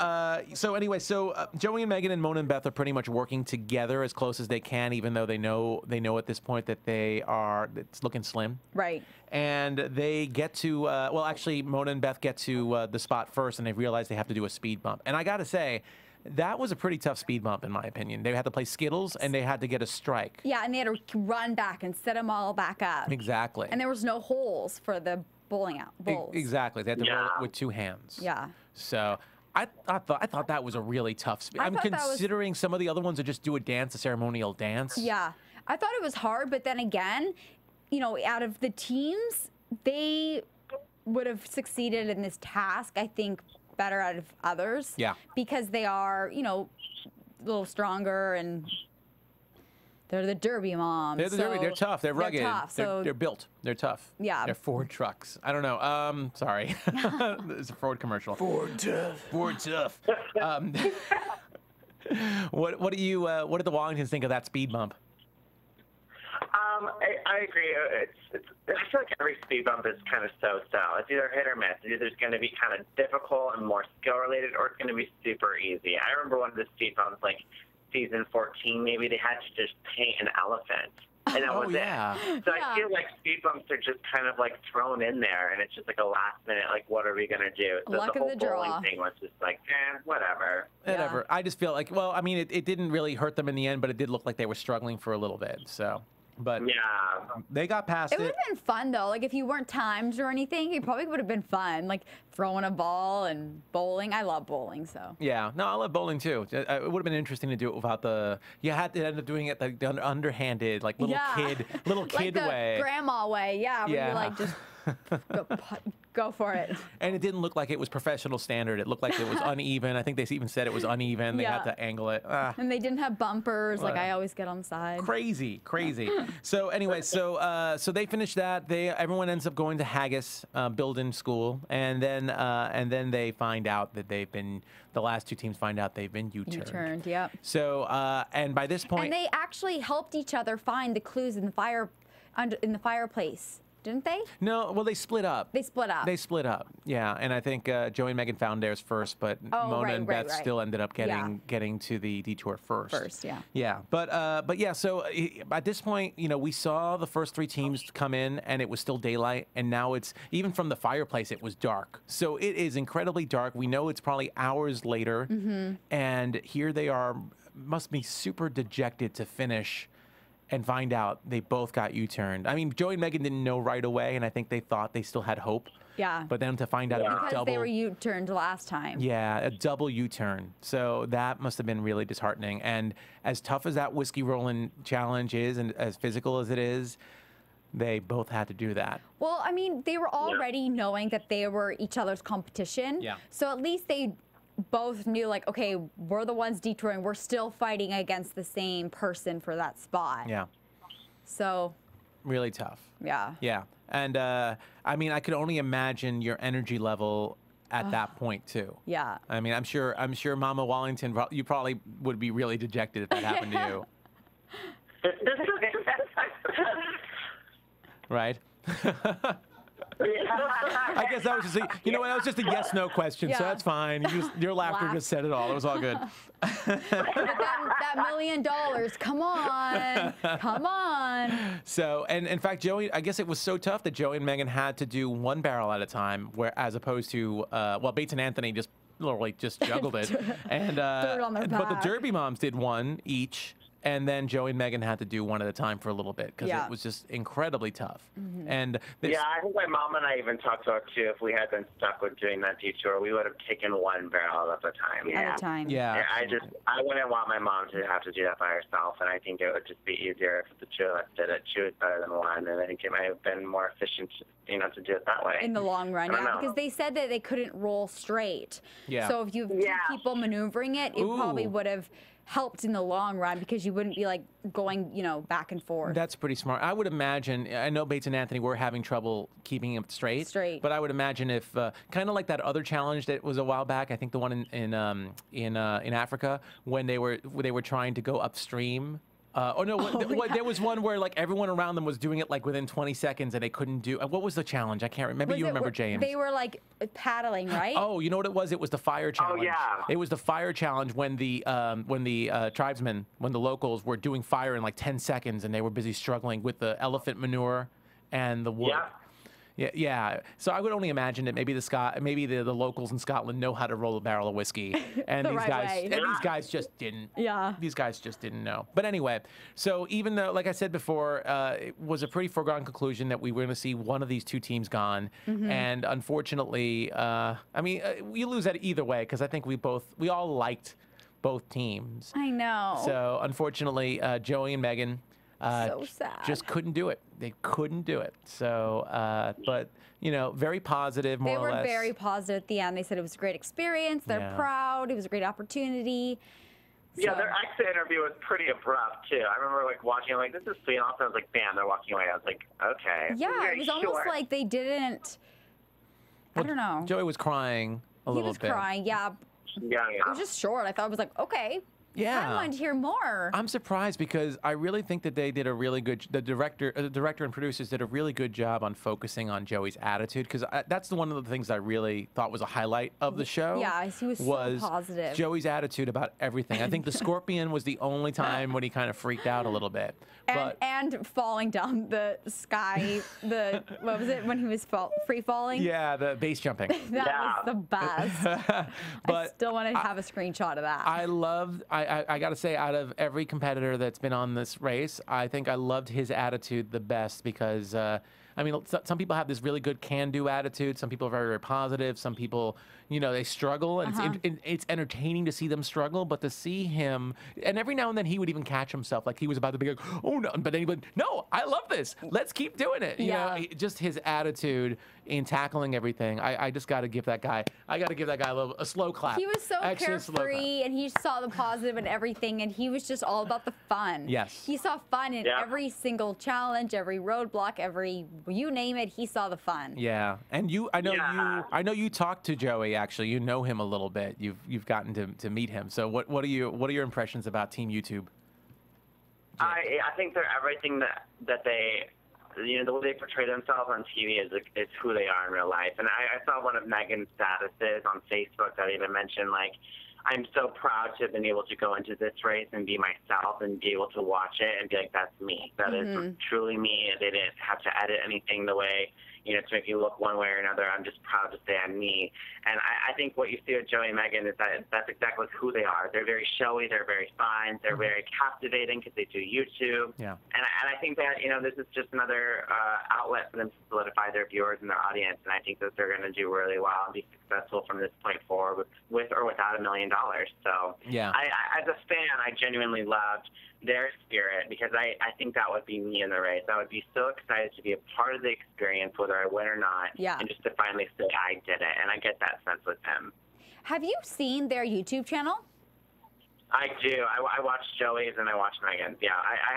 anyway, Joey and Megan and Mona and Beth are pretty much working together as close as they can, even though they know at this point that it's looking slim. Right. And they get to well, actually, Mona and Beth get to the spot first, and they realize they have to do a speed bump. And I got to say, that was a pretty tough speed bump, in my opinion. They had to play Skittles, and they had to get a strike. Yeah, and they had to run back and set them all back up. Exactly. And there was no holes for the bowls. Exactly. They had to roll it with 2 hands. Yeah. So I thought that was a really tough speed. I'm considering some of the other ones that just do a ceremonial dance. Yeah. I thought it was hard, but then again, you know, out of the teams, they would have succeeded in this task, I think, better out of others. Yeah. Because they are, you know, a little stronger, and they're the Derby moms. They're the Derby. They're tough. They're rugged. They're tough, they're built. They're tough. Yeah. They're Ford trucks. I don't know. Sorry. It's a Ford commercial. Ford tough. Ford tough. What did the Wallingtons think of that speed bump? I agree. I feel like every speed bump is kind of so-so. It's either hit or miss. It's either going to be kind of difficult and more skill-related, or it's going to be super easy. I remember one of the speed bumps, like season 14, maybe they had to just paint an elephant, and that was it. So I feel like speed bumps are just kind of like thrown in there, and it's just like a last minute, like, what are we going to do? So Luck the of whole the draw. bowling thing was just like, whatever. Whatever. I just feel like, well, I mean, it didn't really hurt them in the end, but it did look like they were struggling for a little bit. So. But they got past it. It would have been fun, though. Like, if you weren't timed or anything, it probably would have been fun. Like, throwing a ball and bowling. I love bowling, so. Yeah. No, I love bowling, too. It would have been interesting to do it without you had to end up doing it like the underhanded, like little kid like the way. Grandma way, where you, like, just go for it. And it didn't look like it was professional standard. It looked like it was uneven. I think they even said it was uneven. They had to angle it. And they didn't have bumpers like I always get on the side. Crazy. So anyway, so they finished that. Everyone ends up going to Haggis Building School, and then they find out that the last 2 teams find out they've been U-turned. Yep. So and by this point, and they actually helped each other find the clues in the fireplace. Didn't they? No, well, they split up. They split up. Yeah, and I think Joey and Megan found theirs first, but Mona and Beth still ended up getting to the Detour first. Yeah. But yeah, so at this point, you know, we saw the first 3 teams come in, and it was still daylight, and now it's, even from the fireplace, it was dark. So it is incredibly dark. We know it's probably hours later, and here they are, must be super dejected to finish and find out they both got U-turned. I mean, Joey and Megan didn't know right away, and I think they thought they still had hope. Yeah. But then to find out because they were U-turned last time. Yeah, a double U-turn. So that must have been really disheartening. And as tough as that whiskey rolling challenge is, and as physical as it is, they both had to do that. Well, I mean, they were already knowing that they were each other's competition. Yeah. So at least they both knew, like, okay, we're the ones detouring. We're still fighting against the same person for that spot. Yeah. So. Really tough. Yeah. Yeah. And I mean, I could only imagine your energy level at that point too. Yeah. I mean, I'm sure Mama Wallington, you probably would be really dejected if that happened to you. Right? I guess that was just that was just a yes/no question, so that's fine. Your laughter just said it all. It was all good. that $1 million, come on. So, and in fact, Joey, I guess it was so tough that Joey and Megan had to do 1 barrel at a time, as opposed to Bates and Anthony just literally just juggled it, and but the Derby moms did 1 each. And then Joey and Megan had to do 1 at a time for a little bit because it was just incredibly tough. And I think my mom and I even talked about too. If we had been stuck with doing that detour, we would have taken 1 barrel at a time. At a time. Yeah. I wouldn't want my mom to have to do that by herself, and I think it would just be easier if the 2 of us did it. 2 is better than 1, and I think it might have been more efficient, to do it that way. In the long run, because they said that they couldn't roll straight. Yeah. So if you have 2 people maneuvering it, it probably would have helped in the long run because you wouldn't be like going, back and forth. That's pretty smart. I would imagine, I know Bates and Anthony were having trouble keeping it straight. But I would imagine if, kind of like that other challenge that was a while back, I think the one in Africa, when they were trying to go upstream Oh no! There was one where like everyone around them was doing it like within 20 seconds, and they couldn't do. What was the challenge? I can't remember. You remember, James? They were like paddling, right? Oh, you know what it was? It was the fire challenge. Oh yeah. It was the fire challenge when the tribesmen, when the locals were doing fire in like 10 seconds, and they were busy struggling with the elephant manure and the wood. Yeah. Yeah. So I would only imagine that maybe the locals in Scotland know how to roll a barrel of whiskey, and The these right guys way. and these guys just didn't. Yeah. These guys just didn't know. But anyway, so even though, like I said before, it was a pretty foregone conclusion that we were going to see one of these two teams gone, and unfortunately, we lose that either way because I think we all liked both teams. I know. So unfortunately, Joey and Megan. So sad. Just couldn't do it. They couldn't do it. So, but, very positive, more They or were less. very positive at the end. They said it was a great experience. They're Yeah. proud. It was a great opportunity. Yeah, So- their exit interview was pretty abrupt too. I remember like watching, like this is sweet. And also, I was like, bam, they're walking away. I was like, okay. Yeah, Very it was almost short. like they didn't. I don't know. Joey was crying a He little was bit. crying. Yeah, Yeah. it was just short. I thought it was like, okay. Yeah. I wanted to hear more. I'm surprised because I really think that they did a really good. The director and producers did a really good job on focusing on Joey's attitude because that's one of the things I really thought was a highlight of the show. Yeah, he was so positive. Joey's attitude about everything. I think the scorpion was the only time when he kind of freaked out a little bit. And falling down the sky. What was it when he was free falling? Yeah, the base jumping. That Yeah. was the best. I But still want to have a screenshot of that. I got to say, out of every competitor that's been on this race, I think I loved his attitude the best because, some people have this really good can-do attitude. Some people are very, very positive. Some people, they struggle, and it's entertaining to see them struggle. But to see him, and every now and then he would even catch himself, like he was about to be like, oh no, but then he would, no, I love this. Let's keep doing it. Just his attitude in tackling everything. I just got to give that guy. I got to give that guy a slow clap. He was so Actually, a slow clap. carefree, and he saw the positive in everything, and he was just all about the fun. Yes. He saw fun in Yeah. every single challenge, every roadblock, you name it. He saw the fun. Yeah, and I know you talked to Joey. Actually, you know him a little bit. You've gotten to meet him. So what are your impressions about Team YouTube? I think they're everything that they, the way they portray themselves on TV is who they are in real life. And I saw one of Megan's statuses on Facebook that even mentioned, like, I'm so proud to have been able to go into this race and be myself and be able to watch it and be like, that's me. That is truly me. They didn't have to edit anything the way, to make you look one way or another. I'm just proud to say I'm me. And I think what you see with Joey and Megan is that's exactly who they are. They're very showy. They're very fun. They're very captivating because they do YouTube. Yeah. And I think that, this is just another outlet for them to solidify their viewers and their audience. And I think that they're going to do really well and be successful from this point forward with or without $1 million. So Yeah. as a fan, I genuinely loved their spirit because I think that would be me in the race. I would be so excited to be a part of the experience, whether I win or not, and just to finally say I did it. And I get that sense with them. Have you seen their YouTube channel? I do. I watched Joey's and I watched Megan's. Yeah,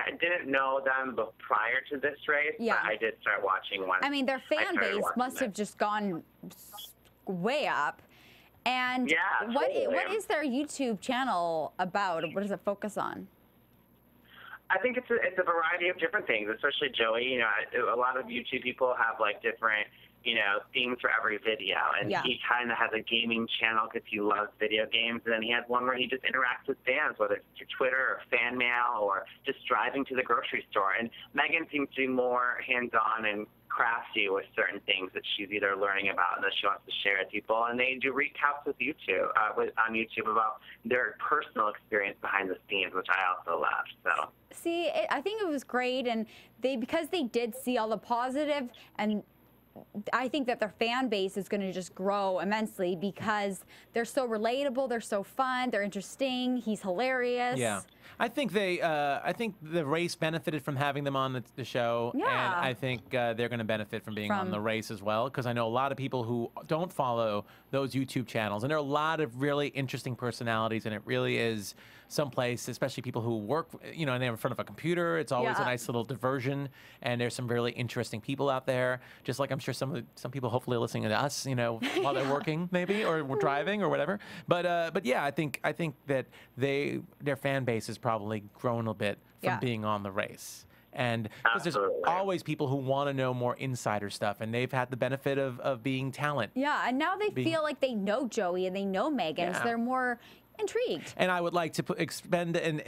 I didn't know them prior to this race, but I did start watching one. I mean, their fan base must have just gone way up. And what is their YouTube channel about? What does it focus on? I think it's a variety of different things, especially Joey. A lot of YouTube people have like different, themes for every video. And he kind of has a gaming channel because he loves video games. And then he has one where he just interacts with fans, whether it's through Twitter or fan mail or just driving to the grocery store. And Megan seems to be more hands-on and crafty with certain things that she's either learning about and that she wants to share with people. And they do recaps with YouTube, on YouTube about their personal experience behind the scenes, which I also love. So. See, I think it was great, and because they did see all the positive, and I think that their fan base is going to just grow immensely because they're so relatable, they're so fun, they're interesting, he's hilarious. Yeah. I think the race benefited from having them on the show, and I think they're going to benefit from being on the race as well, because I know a lot of people who don't follow those YouTube channels, and there are a lot of really interesting personalities, and it really is someplace, especially people who work, you know, and they're in front of a computer. It's always a nice little diversion, and there's some really interesting people out there. Just like I'm sure some people hopefully are listening to us, you know, while they're working maybe, or we're driving or whatever. But yeah, I think that their fan base has probably grown a bit from being on the race. And because there's always people who want to know more insider stuff, and they've had the benefit of being talent. Yeah, and now they feel like they know Joey and they know Megan, so they're more intrigued. And I would like to extend an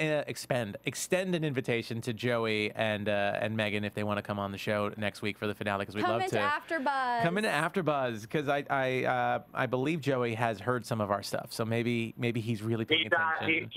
invitation to Joey and Megan if they want to come on the show next week for the finale, because we'd love to. Come into AfterBuzz, because I believe Joey has heard some of our stuff, so maybe he's really paying attention.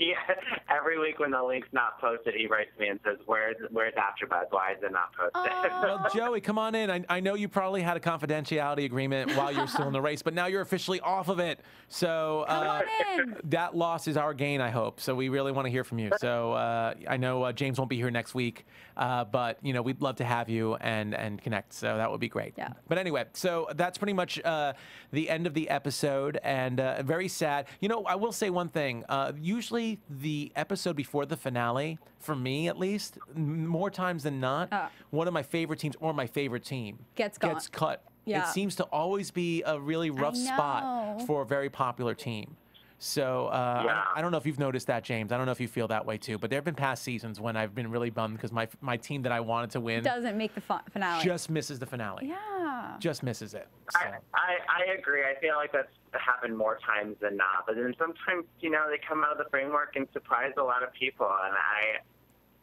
Every week when the link's not posted, he writes me and says, "Where's AfterBuzz? Why is it not posted?" Well, Joey, come on in. I know you probably had a confidentiality agreement while you're still in the race, but now you're officially off of it. So come on in. That loss is our gain, I hope. So we really want to hear from you. So I know James won't be here next week, but you know, we'd love to have you and connect. So that would be great. Yeah. But anyway, so that's pretty much the end of the episode, and very sad. You know, I will say one thing. Usually the episode before the finale, for me at least, more times than not, one of my favorite teams or my favorite team gets cut. Yeah. It seems to always be a really rough spot for a very popular team. So I don't know if you've noticed that, James. I don't know if you feel that way too, but there have been past seasons when I've been really bummed because my team that I wanted to win doesn't make the finale. Just misses the finale. Yeah. Just misses it. So. I agree. I feel like that's happened more times than not. But then sometimes, you know, they come out of the framework and surprise a lot of people. And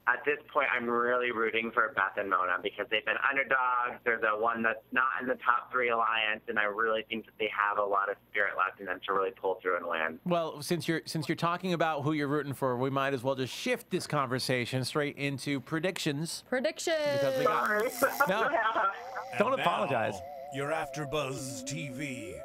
at this point, I'm really rooting for Beth and Mona because they've been underdogs. They're the one that's not in the top 3 alliance, and I really think that they have a lot of spirit left in them to really pull through and win. Well, since you're talking about who you're rooting for, we might as well just shift this conversation straight into predictions. Predictions. Because we got, no, don't And apologize. Now, your AfterBuzz TV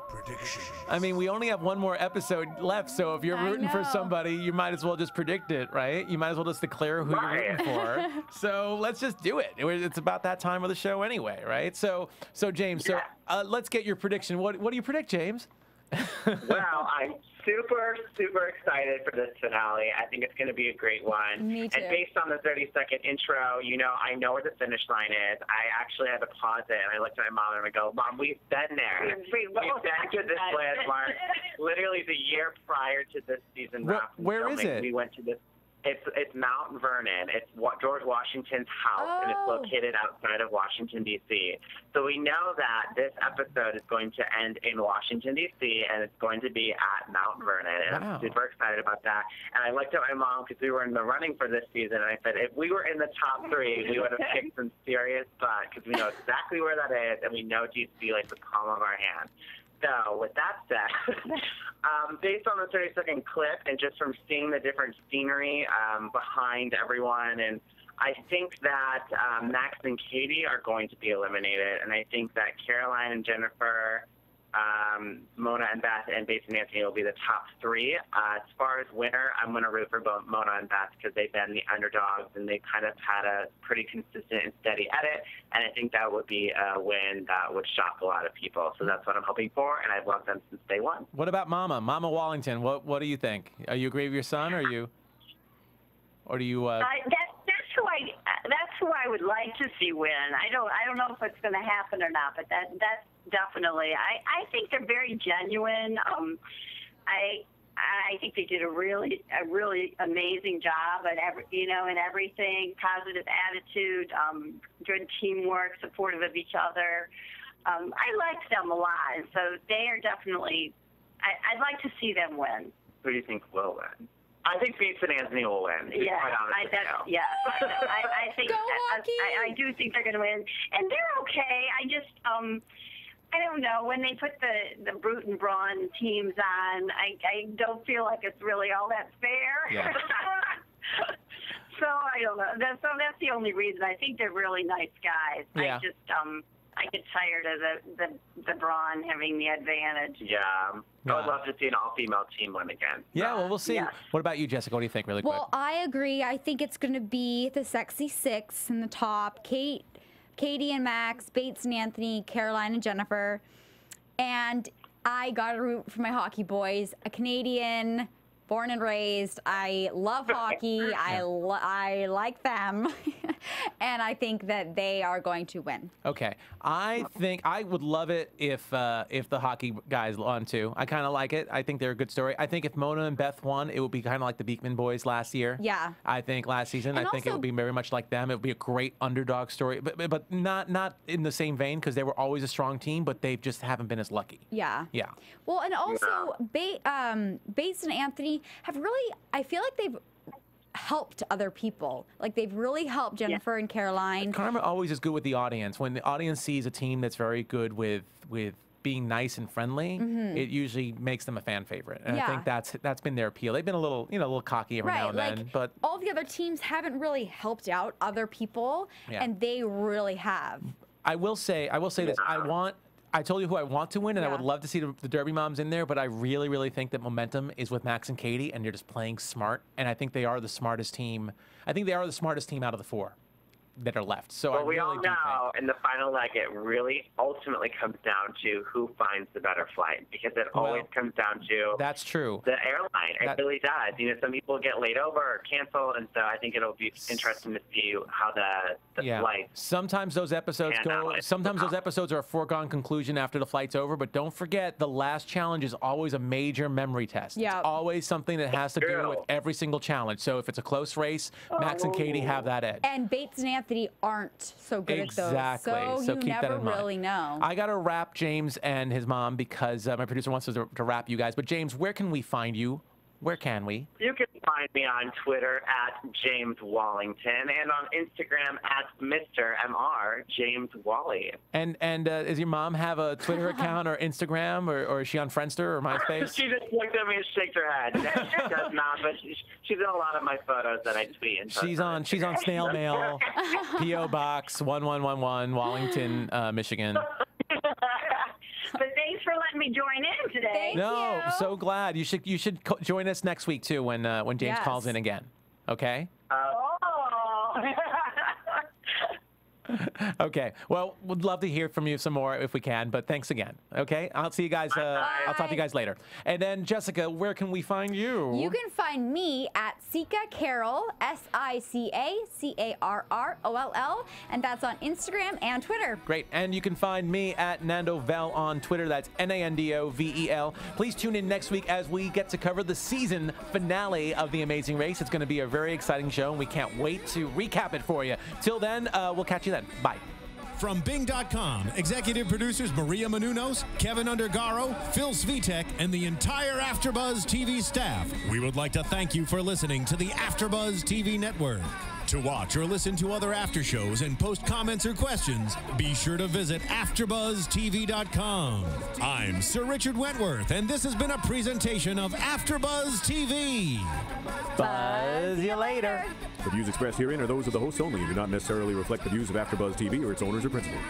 predictions. I mean, we only have one more episode left, so if you're rooting for somebody, you might as well just predict it, right? You might as well just declare who you're rooting for. So let's just do it. It's about that time of the show anyway, right? So James, let's get your prediction. What do you predict, James? Well, I'm super excited for this finale. I think it's going to be a great one. Me too. And based on the 30-second intro, you know, I know where the finish line is. I actually had to pause it, and I looked at my mom and I go, "Mom, we've been there. We've been to this landmark literally the year prior to this season." Where is it? We went to this. It's Mount Vernon. It's George Washington's house, and it's located outside of Washington, D.C. So we know that this episode is going to end in Washington, D.C., and it's going to be at Mount Vernon. And I'm super excited about that. And I looked at my mom because we were in the running for this season, and I said, if we were in the top 3, we would have kicked some serious butt because we know exactly where that is, and we know D.C. like the palm of our hand. So with that said, based on the 30-second clip and just from seeing the different scenery behind everyone, and I think that Max and Katie are going to be eliminated, and I think that Caroline and Jennifer, Mona and Beth, and Bates and Anthony will be the top 3. As far as winner, I'm going to root for both Mona and Beth because they've been the underdogs and they kind of had a pretty consistent and steady edit, and I think that would be a win that would shock a lot of people. So that's what I'm hoping for, and I've loved them since day one. What about Mama Wallington? What do you think? Are you agree with your son, or do you? That's who I would like to see win. I don't know if it's going to happen or not, but that's definitely. I think they're very genuine. I think they did a really amazing job at in everything. Positive attitude, good teamwork, supportive of each other. I like them a lot, so they are definitely. I'd like to see them win. Who do you think will win? I think Bates and Anthony will win. Yeah, I think I do think they're going to win, and they're okay. I just I don't know, when they put the Brute and Brawn teams on, I don't feel like it's really all that fair. Yeah. So I don't know. That's the only reason. I think they're really nice guys. Yeah. I get tired of the Brawn having the advantage. Yeah. I would love to see an all-female team win again. Yeah, well, we'll see. Yeah. What about you, Jessica? What do you think, really quick? Well, I agree. I think it's going to be the Sexy Six in the top. Katie and Max, Bates and Anthony, Caroline and Jennifer. And I got to root for my hockey boys. A Canadian Born and raised. I love hockey. I like them. And I think that they are going to win. Okay. I think I would love it if the hockey guys won too. I kind of like it. I think they're a good story. I think if Mona and Beth won, it would be kind of like the Beekman boys last year. Yeah. I think last season. And I think it also- would be very much like them. It would be a great underdog story, but not in the same vein because they were always a strong team, but they just haven't been as lucky. Yeah. Yeah. Well, and also Bates and Anthony have really, I feel like they've helped other people. Like they've really helped Jennifer and Caroline. Karma always is good with the audience. When the audience sees a team that's very good with being nice and friendly, it usually makes them a fan favorite. And I think that's been their appeal. They've been a little cocky every now and then, but all the other teams haven't really helped out other people, and they really have. I will say this. I told you who I want to win, and I would love to see the Derby Moms in there, but I really, really think that momentum is with Max and Katie, and they're just playing smart, and I think they are the smartest team. I think they are the smartest team out of the four that are left. So well, we all know in the final leg, it really ultimately comes down to who finds the better flight, because it always comes down to that's true. The airline. It really does. You know, some people get laid over or canceled, and so I think it'll be interesting to see how the flight. Sometimes those episodes Sometimes those episodes are a foregone conclusion after the flight's over, but don't forget the last challenge is always a major memory test. Yeah. It's always something that has to do with every single challenge. So if it's a close race, Max and Katie have that edge. And Bates and Anthony aren't so good at those. So you keep that never in mind. really know. I got to wrap James and his mom because my producer wants us to wrap you guys. But James, where can we find you? Where can we? You can find me on Twitter at James Wallington and on Instagram at Mr. MR James Wally. And does your mom have a Twitter account or Instagram or is she on Friendster or MySpace? She just looked at me and shook her head. She does not, but she's in a lot of my photos that I tweet. And she's on snail mail, P.O. Box 1111, Wallington, Michigan. But thanks for letting me join in today. No, so glad. You should join us next week too when James calls in again. Okay. Okay. Well, would love to hear from you some more if we can, but thanks again. Okay. I'll see you guys. I'll talk to you guys later. And then Jessica, where can we find you? You can find me at Sika Carroll, SICACARROLL, and that's on Instagram and Twitter. Great. And you can find me at Nando Vel on Twitter. That's NANDOVEL. Please tune in next week as we get to cover the season finale of The Amazing Race. It's going to be a very exciting show, and we can't wait to recap it for you. Till then, we'll catch you then. Bye. From Bing.com, executive producers Maria Menounos, Kevin Undergaro, Phil Svitek, and the entire AfterBuzz TV staff, we would like to thank you for listening to the AfterBuzz TV network. To watch or listen to other after shows and post comments or questions, be sure to visit AfterBuzzTV.com. I'm Sir Richard Wentworth, and this has been a presentation of AfterBuzz TV. Buzz you later. The views expressed herein are those of the hosts only and do not necessarily reflect the views of AfterBuzz TV or its owners or principals.